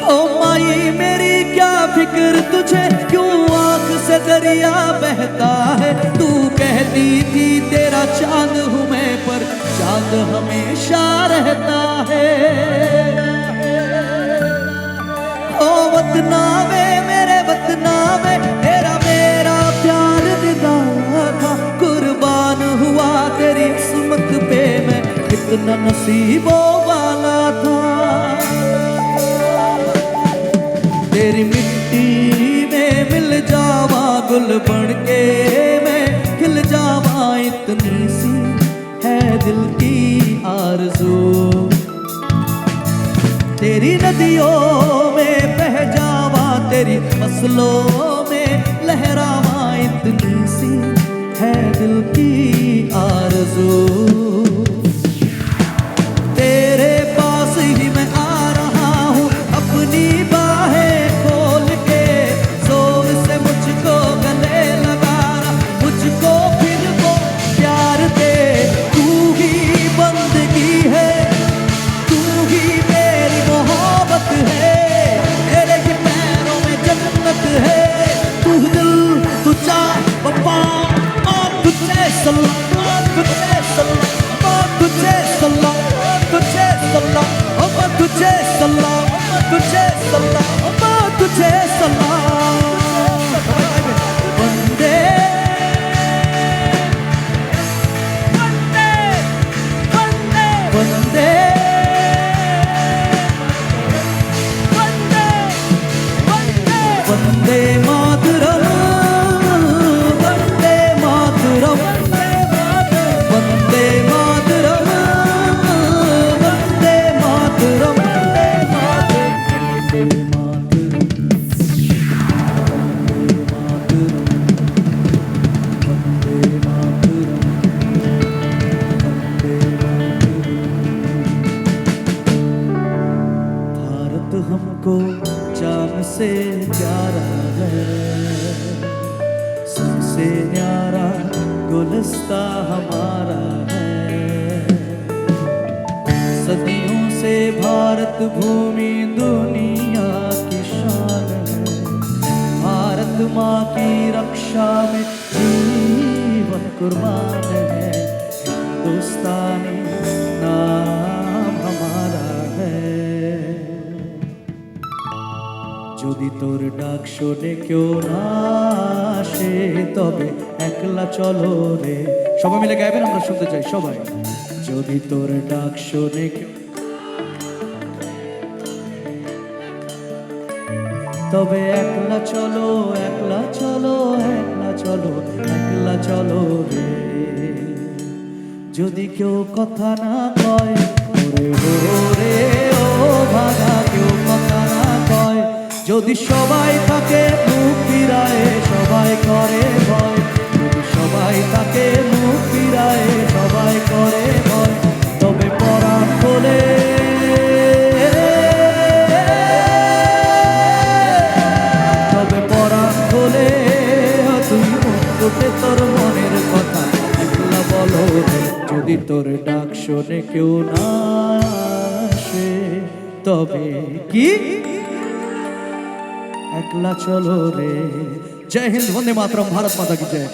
ओ माई मेरी क्या फिक्र तुझे, क्यों आंख से दरिया बहता है। तू कहती थी तेरा चांद हूँ मैं, पर चांद हमेशा रहता है। ओ वतना वे मेरे वतना वे, तेरा मेरा प्यार निराला था। कुर्बान हुआ तेरी किस्मत पे मैं, कितना नसीबों वाला था। तेरी मिट्टी में मिल जावा, गुल बन के मैं खिल जावा। इतनी सी है दिल की आरज़ू, तेरी नदियों में बह जावा, तेरी फसलों में लहरावा। इतनी सी है दिल की आरज़ू, तेरे पास ही मैं आ रहा हूँ अपनी बाहें खोल के। जोर से मुझको गले लगा रहा, मुझको फिर वो प्यार दे। तू ही बंदगी है, तू ही मेरी मोहब्बत है, तेरे ही पैरों में जन्नत है। तू दिल तू चाह वफा, तुझे सलाम, तुझे सलाम, तुझे सलाम, तुझे सलाम, तुझे सलाम, तुझे सलाम, तुझे सलाम। वंदे वंदे वंदे वंदे मातरम, वंदे मातरम, वंदे मातरम, वंदे मातरम, वंदे भारत हमको जान से प्यारा है, सबसे न्यारा गुलिस्ता हमारा है। सदियों से भारत भूमि दुनिया की शान है। भारत माँ की रक्षा में जीवन कुर्बान है। हिंदुस्तानी नाम हमारा है। যদি তোর ডাক শোনে কেউ না আসে, তবে একলা চলো রে। সবাই মিলে গাইবেন, আমরা শুনতে চাই সবাই। যদি তোর ডাক শোনে কেউ, তবে একলা চলো, একলা চলো, একলা চলো, একলা চলো রে। যদি কেউ কথা না কয়, ওরে ওরে ও ভাগা, কেউ কথা না কয়। যদি সবাই থাকে মুখ ফিরায়, সবাই করে ভয়। যদি সবাই থাকে মুখ ফিরায়, সবাই করে ভয়। তবে পরাণ খোলে, তবে পরাণ খোলে, তুই মুখে তোর মনের কথা একলা বলো রে। যদি তোর ডাক শোনে কেউ না আসে, তবে কি একলা চলো রে। जय हिंद, वंदे मातरम, भारत माता की जय।